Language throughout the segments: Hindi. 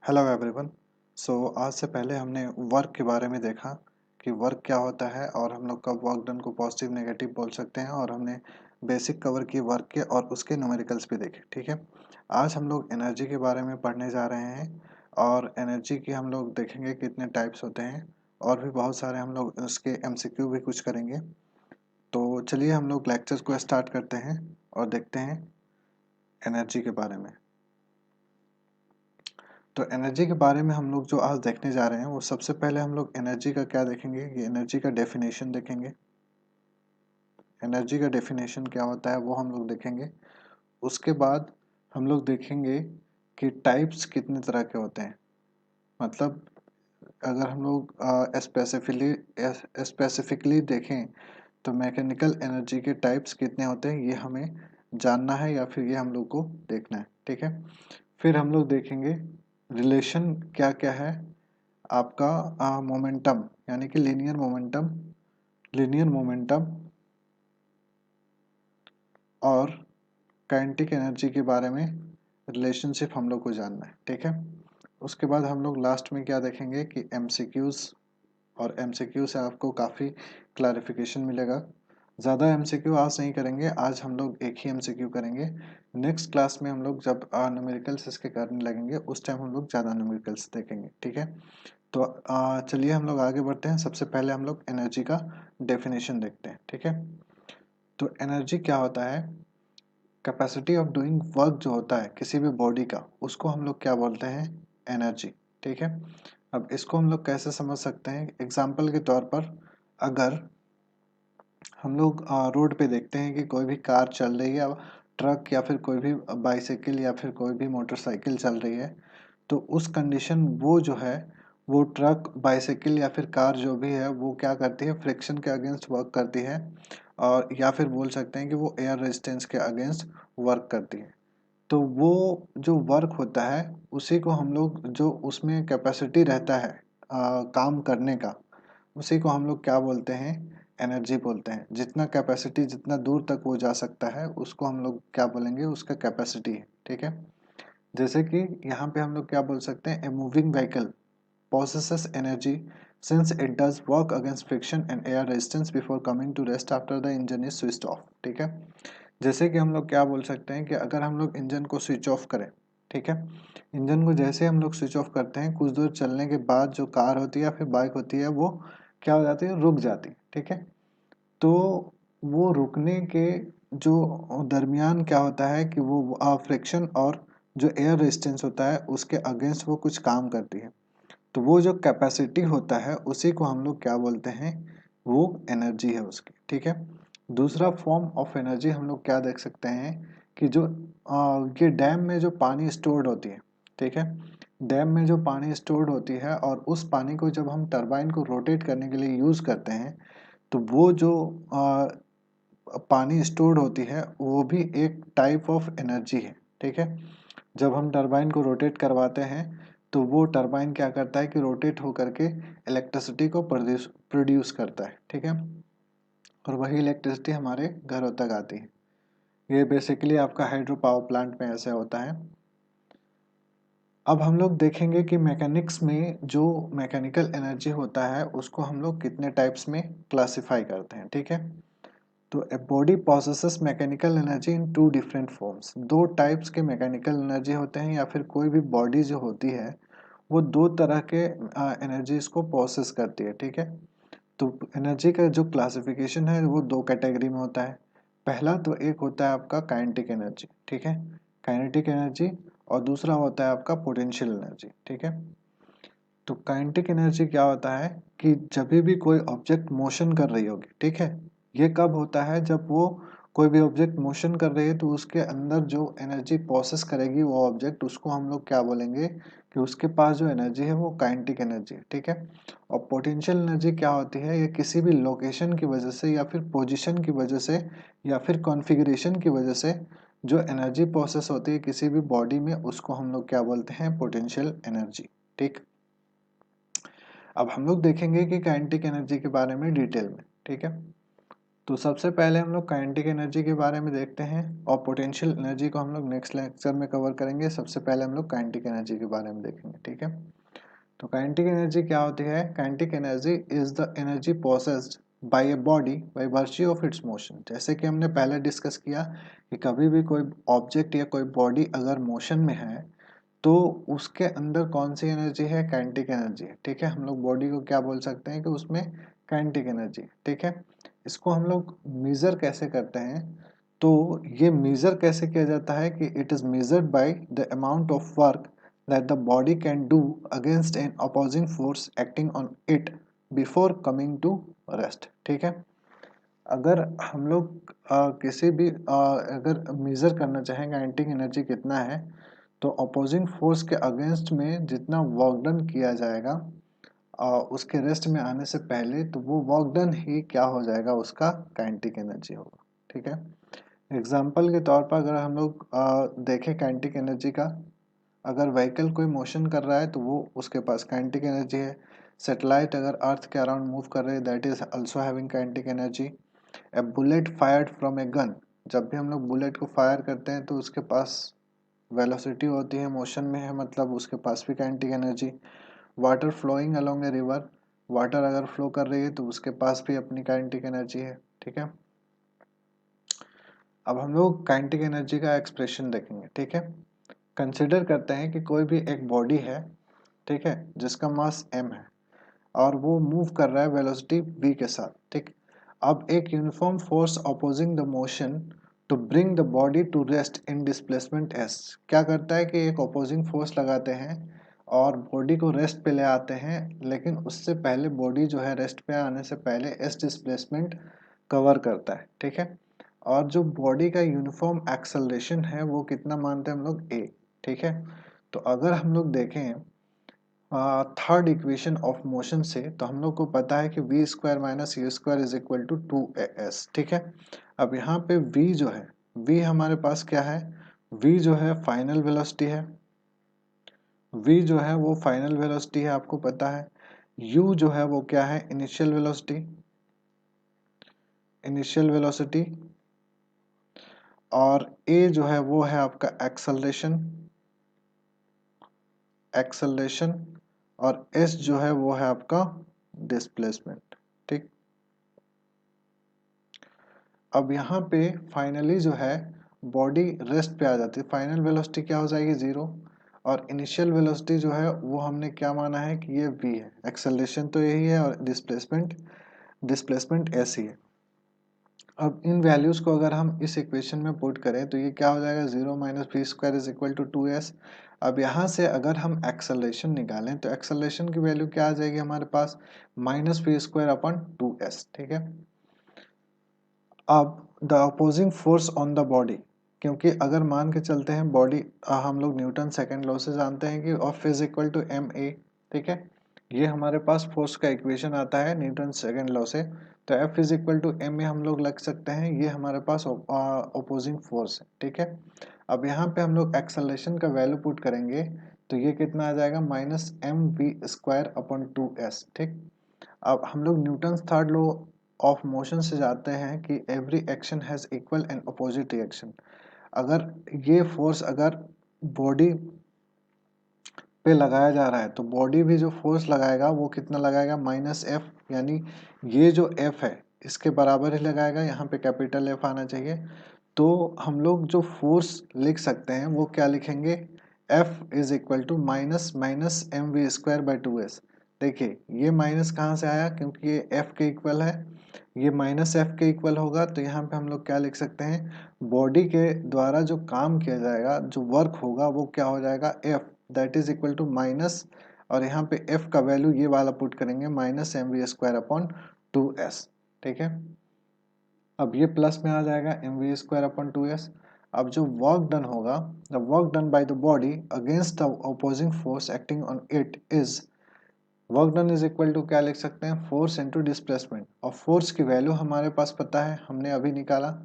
Hello everyone. आज से पहले हमने वर्क के बारे में देखा कि वर्क क्या होता है और हम लोग कब वर्क डन को पॉजिटिव नेगेटिव बोल सकते हैं, और हमने बेसिक कवर किए वर्क के और उसके न्यूमेरिकल्स भी देखे। ठीक है, आज हम लोग एनर्जी के बारे में पढ़ने जा रहे हैं और एनर्जी की हम लोग देखेंगे कितने टाइप्स होते हैं और भी बहुत सारे हम लोग उसके एमसीक्यू भी कुछ करेंगे। तो चलिए हम लोग लेक्चर को स्टार्ट करते हैं और देखते हैं एनर्जी के बारे में। तो एनर्जी के बारे में हम लोग जो आज देखने जा रहे हैं वो सबसे पहले हम लोग एनर्जी का क्या देखेंगे कि एनर्जी का डेफिनेशन देखेंगे। एनर्जी का डेफिनेशन क्या होता है वो हम लोग देखेंगे। उसके बाद हम लोग देखेंगे कि टाइप्स कितने तरह के होते हैं। मतलब अगर हम लोग स्पेसिफिकली देखें तो मैकेनिकल एनर्जी के टाइप्स कितने होते हैं ये हमें जानना है या फिर ये हम लोग को देखना है। ठीक है, फिर हम लोग देखेंगे रिलेशन क्या क्या है आपका मोमेंटम यानी कि लीनियर मोमेंटम और काइनेटिक एनर्जी के बारे में रिलेशनशिप हम लोग को जानना है। ठीक है, उसके बाद हम लोग लास्ट में क्या देखेंगे कि एमसीक्यूज, और एमसीक्यू से आपको काफ़ी क्लैरिफिकेशन मिलेगा। ज़्यादा एमसीक्यू आज नहीं करेंगे, आज हम लोग एक ही एमसीक्यू करेंगे। नेक्स्ट क्लास में हम लोग जब न्यूमेरिकल्स इसके करने लगेंगे उस टाइम हम लोग ज़्यादा न्यूमेरिकल्स देखेंगे। ठीक है, तो चलिए हम लोग आगे बढ़ते हैं। सबसे पहले हम लोग एनर्जी का डेफिनेशन देखते हैं। ठीक है, तो एनर्जी क्या होता है? कैपेसिटी ऑफ डूइंग वर्क जो होता है किसी भी बॉडी का, उसको हम लोग क्या बोलते हैं? एनर्जी। ठीक है, अब इसको हम लोग कैसे समझ सकते हैं? एग्जाम्पल के तौर पर अगर हम लोग रोड पे देखते हैं कि कोई भी कार चल रही है या ट्रक या फिर कोई भी बाइसाइकिल या फिर कोई भी मोटरसाइकिल चल रही है, तो उस कंडीशन वो जो है वो ट्रक बाइसाइकिल या फिर कार जो भी है वो क्या करती है? फ्रिक्शन के अगेंस्ट वर्क करती है, और या फिर बोल सकते हैं कि वो एयर रेजिस्टेंस के अगेंस्ट वर्क करती है। तो वो जो वर्क होता है उसी को हम लोग, जो उसमें कैपेसिटी रहता है काम करने का, उसी को हम लोग क्या बोलते हैं? एनर्जी बोलते हैं। जितना कैपेसिटी, जितना दूर तक वो जा सकता है उसको हम लोग क्या बोलेंगे? उसका कैपेसिटी है। ठीक है, जैसे कि यहाँ पे हम लोग क्या बोल सकते हैं? A moving vehicle possesses energy since it does work against friction and air resistance before coming to rest after the engine is switched off। ठीक है, जैसे कि हम लोग क्या बोल सकते हैं कि अगर हम लोग इंजन को स्विच ऑफ करें, ठीक है, इंजन को जैसे हम लोग स्विच ऑफ करते हैं कुछ दूर चलने के बाद जो कार होती है या फिर बाइक होती है वो क्या हो जाती है? रुक जाती है। ठीक है, तो वो रुकने के जो दरमियान क्या होता है कि वो फ्रिक्शन और जो एयर रेजिस्टेंस होता है उसके अगेंस्ट वो कुछ काम करती है। तो वो जो कैपेसिटी होता है उसी को हम लोग क्या बोलते हैं? वो एनर्जी है उसकी। ठीक है, दूसरा फॉर्म ऑफ एनर्जी हम लोग क्या देख सकते हैं कि जो ये डैम में जो पानी स्टोर्ड होती है, ठीक है, डैम में जो पानी स्टोर्ड होती है और उस पानी को जब हम टरबाइन को रोटेट करने के लिए यूज़ करते हैं तो वो जो पानी स्टोर्ड होती है वो भी एक टाइप ऑफ एनर्जी है। ठीक है, जब हम टरबाइन को रोटेट करवाते हैं तो वो टरबाइन क्या करता है कि रोटेट होकर के इलेक्ट्रिसिटी को प्रोड्यूस करता है। ठीक है, और वही इलेक्ट्रिसिटी हमारे घरों तक आती है। ये बेसिकली आपका हाइड्रो पावर प्लांट में ऐसे होता है। अब हम लोग देखेंगे कि मैकेनिक्स में जो मैकेनिकल एनर्जी होता है उसको हम लोग कितने टाइप्स में क्लासिफाई करते हैं। ठीक है, तो a body processes mechanical energy in two different forms. दो टाइप्स के मैकेनिकल एनर्जी होते हैं, या फिर कोई भी बॉडी जो होती है वो दो तरह के एनर्जीज को प्रोसेस करती है। ठीक है, तो एनर्जी का जो क्लासिफिकेशन है वो दो कैटेगरी में होता है। पहला तो एक होता है आपका काइनेटिक एनर्जी। ठीक है, काइनेटिक एनर्जी, और दूसरा होता है आपका पोटेंशियल एनर्जी। ठीक है, तो काइनेटिक एनर्जी क्या होता है कि जब भी कोई ऑब्जेक्ट मोशन कर रही होगी, ठीक है, ये कब होता है? जब वो कोई भी ऑब्जेक्ट मोशन कर रही है तो उसके अंदर जो एनर्जी प्रोसेस करेगी वो ऑब्जेक्ट, उसको हम लोग क्या बोलेंगे कि उसके पास जो एनर्जी है वो काइनेटिक एनर्जी है। ठीक है, और पोटेंशियल एनर्जी क्या होती है? ये किसी भी लोकेशन की वजह से या फिर पोजिशन की वजह से या फिर कॉन्फ़िगरेशन की वजह से जो एनर्जी प्रोसेस होती है किसी भी बॉडी में उसको हम लोग क्या बोलते हैं? Potential energy. ठीक, अब हम लोग देखेंगे कि काइनेटिक एनर्जी के बारे में डिटेल में। ठीक है, तो सबसे पहले हम लोग काइनेटिक एनर्जी के बारे में देखते हैं और पोटेंशियल एनर्जी को हम लोग नेक्स्ट लेक्चर में कवर करेंगे। सबसे पहले हम लोग काइनेटिक एनर्जी के बारे में देखेंगे, ठीक है। तो काइनेटिक एनर्जी क्या होती है? Kinetic energy is the energy processed bye a body by virtue of its motion. जैसे कि हमने पहले डिस्कस किया कि कभी भी कोई ऑब्जेक्ट या कोई बॉडी अगर मोशन में है तो उसके अंदर कौन सी एनर्जी है? काइनेटिक एनर्जी है, ठीक है। हम लोग बॉडी को क्या बोल सकते हैं कि उसमें काइनेटिक एनर्जी, ठीक है। इसको हम लोग मेजर कैसे करते हैं? तो ये मेजर कैसे किया जाता है कि it is measured by the amount of work that the body can do against an opposing force acting on it before coming to rest, ठीक है। अगर हम लोग किसी भी अगर मेजर करना चाहें काइनेटिक एनर्जी कितना है, तो अपोजिंग फोर्स के अगेंस्ट में जितना वर्क डन किया जाएगा उसके रेस्ट में आने से पहले, तो वो वर्क डन ही क्या हो जाएगा? उसका काइनेटिक एनर्जी होगा, ठीक है। एग्जाम्पल के तौर पर अगर हम लोग देखें काइनेटिक एनर्जी का, अगर व्हीकल कोई मोशन कर रहा है तो वो उसके पास काइनेटिक एनर्जी है। सैटेलाइट अगर अर्थ के अराउंड मूव कर रहे हैं, that is also having kinetic energy. A bullet fired from a gun, जब भी हम लोग बुलेट को फायर करते हैं तो उसके पास वेलोसिटी होती है, मोशन में है, मतलब उसके पास भी kinetic energy. Water flowing along a river, water अगर फ्लो कर रही है तो उसके पास भी अपनी काइनेटिक एनर्जी है, ठीक है। अब हम लोग काइनेटिक एनर्जी का एक्सप्रेशन देखेंगे, ठीक है। कंसिडर करते हैं कि कोई भी एक बॉडी है, ठीक है, जिसका मास m है और वो मूव कर रहा है वेलोसिटी v के साथ, ठीक। अब एक uniform force opposing the motion to bring the body to rest in displacement s क्या करता है कि एक अपोजिंग फोर्स लगाते हैं और बॉडी को रेस्ट पे ले आते हैं, लेकिन उससे पहले बॉडी जो है रेस्ट पे आने से पहले s डिस्प्लेसमेंट कवर करता है, ठीक है। और जो बॉडी का यूनिफॉर्म एक्सेलरेशन है वो कितना मानते हैं हम लोग? a, ठीक है। तो अगर हम लोग देखें थर्ड इक्वेशन ऑफ मोशन से, तो हम लोग को पता है कि v square minus u square is equal to 2as, ठीक है। अब यहाँ पे v जो है, v हमारे पास क्या है? v जो है फाइनल वेलोसिटी है, v जो है वो फाइनल वेलोसिटी है, आपको पता है। u जो है वो क्या है? Initial velocity, initial velocity. और a जो है वो है आपका एक्सेलरेशन, एक्सेलरेशन। और s जो है वो है आपका डिस्प्लेसमेंट, ठीक। अब यहाँ पे फाइनली जो है बॉडी रेस्ट पे आ जाती है, फाइनल वेलोसिटी क्या हो जाएगी? 0। और इनिशियल वेलोसिटी जो है वो हमने क्या माना है कि ये v है, एक्सेलरेशन तो यही है और डिस्प्लेसमेंट, डिस्प्लेसमेंट s ही है। अब इन वैल्यूज को अगर हम इस इक्वेशन में पुट करें तो ये क्या हो जाएगा? 0 minus v square is equal to 2s। अब यहाँ से अगर हम एक्सेलरेशन निकालें तो एक्सेलरेशन की वैल्यू क्या आ जाएगी हमारे पास? Minus v square upon 2s, ठीक है। अब the opposing force on the body, क्योंकि अगर मान के चलते हैं बॉडी, हम लोग न्यूटन सेकंड लॉ से जानते हैं कि F is equal to m a, ठीक है। ये हमारे पास फोर्स का इक्वेशन आता है न्यूटन सेकंड लॉ से। तो F is equal to m a हम लोग लग सकते हैं, ये हमारे पास अपोजिंग फोर्स है, ठीक है। अब यहाँ पे हम लोग एक्सेलरेशन का वैल्यू पुट करेंगे तो ये कितना आ जाएगा? Minus m v square upon 2s, ठीक। अब हम लोग Newton third law of motion से जानते हैं कि every action has equal and opposite reaction. अगर ये फोर्स अगर बॉडी पे लगाया जा रहा है तो बॉडी भी जो फोर्स लगाएगा वो कितना लगाएगा? माइनस एफ, यानी ये जो एफ है इसके बराबर ही लगाएगा, यहाँ पे कैपिटल एफ आना चाहिए। तो हम लोग जो फोर्स लिख सकते हैं वो क्या लिखेंगे? F is equal to minus minus m v square by 2s। देखिए ये माइनस कहाँ से आया? क्योंकि ये एफ के इक्वल है, ये माइनस एफ के इक्वल होगा, तो यहाँ पे हम लोग क्या लिख सकते हैं? बॉडी के द्वारा जो काम किया जाएगा, जो वर्क होगा वो क्या हो जाएगा? F, that is equal to minus, और यहाँ पे एफ का वैल्यू ये वाला पुट करेंगे, minus m v square upon 2s, ठीक है। अब ये प्लस में आ जाएगा M v square upon 2s। अब जो वर्क डन होगा, the work done by the body against the opposing force acting on it is, work done is equal to क्या लिख सकते हैं? Force into displacement. और फोर्स की वैल्यू हमारे पास पता है, हमने अभी निकाला,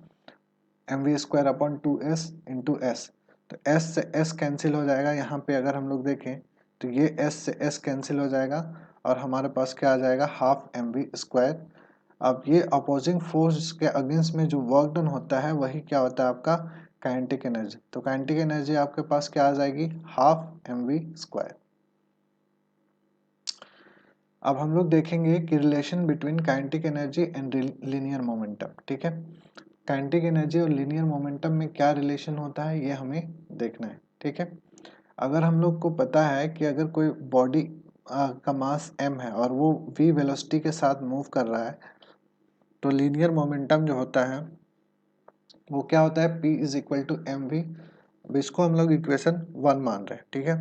m v square upon 2s into s. तो s से s कैंसिल हो जाएगा, यहाँ पे अगर हम लोग देखें तो ये s से s कैंसिल हो जाएगा और हमारे पास क्या आ जाएगा? हाफ एम वी स्क्वायर अब ये अपोजिंग फोर्स के अगेंस्ट में जो वर्क डन होता है वही क्या होता है आपका काइनेटिक एनर्जी। तो काइनेटिक एनर्जी आपके पास क्या आ जाएगी, हाफ mv²। अब हम लोग देखेंगे कि relation between kinetic energy and linear momentum. ठीक है, काइनेटिक एनर्जी और लीनियर मोमेंटम में क्या रिलेशन होता है ये हमें देखना है। ठीक है, अगर हम लोग को पता है कि अगर कोई बॉडी का मास m है और वो v वेलोसिटी के साथ मूव कर रहा है, तो लीनियर मोमेंटम जो होता है वो क्या होता है, p is equal to m v. इसको हम लोग इक्वेशन 1 मान रहे हैं। ठीक है,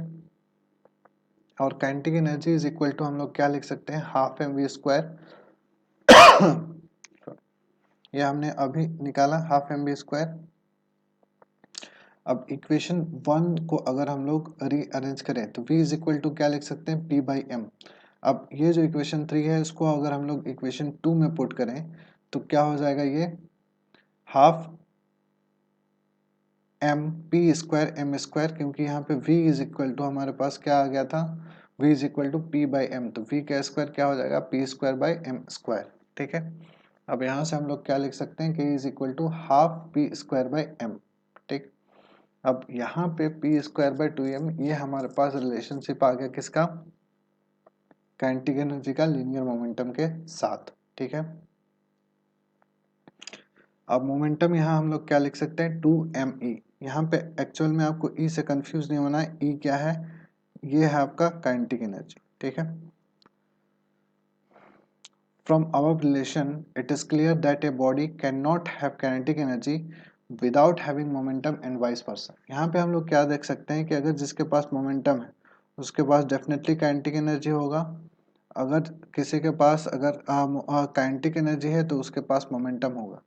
और kinetic energy is equal to हम लोग क्या लिख सकते हैं, हाफ mv²। ये हमने अभी निकाला हाफ mv²। अब इक्वेशन 1 को अगर हम लोग रीअरेंज करें तो v इज इक्वल टू क्या लिख सकते हैं, p बाई एम। अब ये जो इक्वेशन 3 है इसको अगर हम लोग इक्वेशन 2 में पुट करें तो क्या हो जाएगा, ये हाफ m p²m², क्योंकि यहाँ पे v इज इक्वल टू हमारे पास क्या आ गया था, v is equal to p by m, तो v का स्क्वायर क्या हो जाएगा, p² बाई m²। ठीक है, अब यहाँ से हम लोग क्या लिख सकते हैं, k is equal to half p² by m. ठीक, अब यहाँ पे p² बाई 2m, ये हमारे पास रिलेशनशिप आ गया किसका, काइनेटिक एनर्जी का लीनियर मोमेंटम के साथ। ठीक है, अब मोमेंटम यहाँ हम लोग क्या लिख सकते हैं, 2me। यहाँ पे एक्चुअल में आपको e से कंफ्यूज नहीं होना है, e क्या है, ये है आपका काइनेटिक एनर्जी। ठीक है, from our relation it is clear that a body can not have kinetic energy without having momentum and vice versa. यहाँ पे हम लोग क्या देख सकते हैं कि अगर जिसके पास मोमेंटम है उसके पास डेफिनेटली काइनेटिक एनर्जी होगा, अगर किसी के पास अगर काइनेटिक एनर्जी है तो उसके पास मोमेंटम होगा।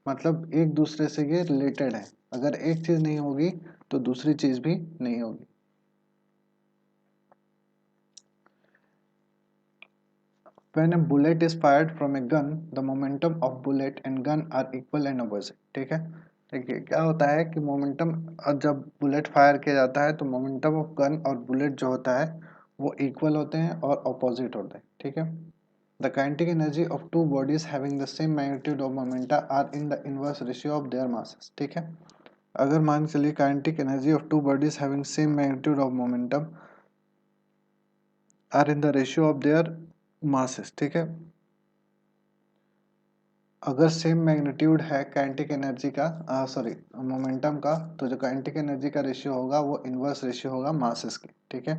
मतलब एक दूसरे से ये रिलेटेड है, अगर एक चीज नहीं होगी तो दूसरी चीज भी नहीं होगी। When a bullet is fired from a gun, the momentum of bullet and gun are equal and opposite। ठीक है, देखिए क्या होता है कि मोमेंटम, जब बुलेट फायर किया जाता है तो मोमेंटम ऑफ गन और बुलेट जो होता है वो इक्वल होते हैं और ऑपोजिट होते हैं। ठीक है, the kinetic energy of two bodies having the same magnitude of momenta are in the inverse ratio of their masses. ठीक है, अगर मान के चलिए kinetic energy of two bodies having same magnitude of momentum are in the ratio of their masses. ठीक है, अगर सेम मैग्नीट्यूड है काइनेटिक एनर्जी का, सॉरी मोमेंटम का, तो जो काइनेटिक एनर्जी का रेशियो होगा वो इनवर्स रेशियो होगा मासेस की। ठीक है,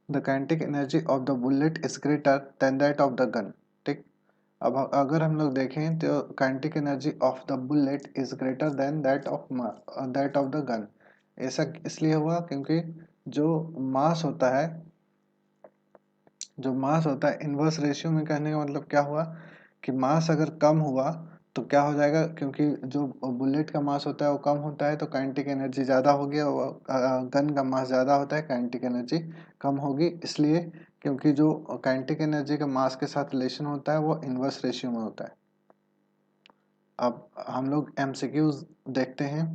the kinetic energy of the bullet is greater than that of the gun. ठीक, अब अगर हम लोग देखें तो kinetic energy of the bullet is greater than that of the gun. ऐसा इसलिए हुआ क्योंकि जो मास होता है, इनवर्स रेशियो में कहने का मतलब क्या हुआ कि मास अगर कम हुआ तो क्या हो जाएगा, क्योंकि जो बुलेट का मास होता है वो कम होता है तो काइनेटिक एनर्जी ज़्यादा होगी, और गन का मास ज़्यादा होता है काइनेटिक एनर्जी कम होगी, इसलिए क्योंकि जो काइनेटिक एनर्जी का मास के साथ रिलेशन होता है वो इनवर्स रेशियो में होता है। अब हम लोग एमसीक्यूज देखते हैं।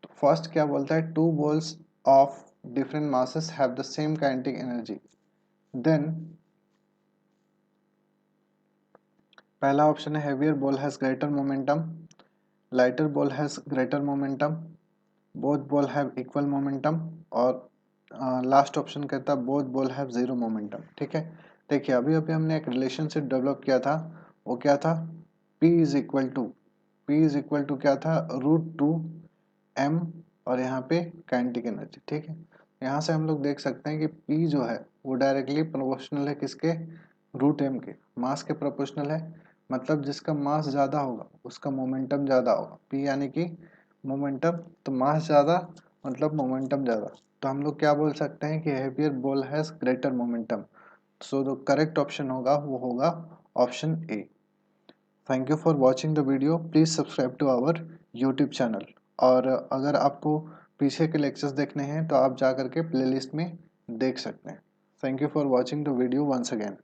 तो फर्स्ट क्या बोलता है, two balls of different masses have the same kinetic energy, then पहला ऑप्शन है heavier ball has greater momentum, lighter ball has greater momentum, both ball have equal momentum, और लास्ट ऑप्शन कहता है both ball have zero momentum. ठीक है, देखिए अभी अभी हमने एक रिलेशनशिप डेवलप किया था, वो क्या था, P इज इक्वल टू क्या था, √2m, और यहाँ पे काइनेटिक एनर्जी। ठीक है, यहाँ से हम लोग देख सकते हैं कि P जो है वो डायरेक्टली प्रोपोर्शनल है किसके, √m के, मास के प्रोपोर्शनल है। मतलब जिसका मास ज़्यादा होगा उसका मोमेंटम ज़्यादा होगा, P यानी कि मोमेंटम, तो मास ज़्यादा मतलब मोमेंटम ज़्यादा, तो हम लोग क्या बोल सकते हैं कि heavier ball has greater momentum. So जो करेक्ट ऑप्शन होगा वो होगा option A. Thank you for watching the video, please subscribe to our YouTube channel. और अगर आपको पीछे के लेक्चर्स देखने हैं तो आप जा करके प्लेलिस्ट में देख सकते हैं। Thank you for watching the video once again.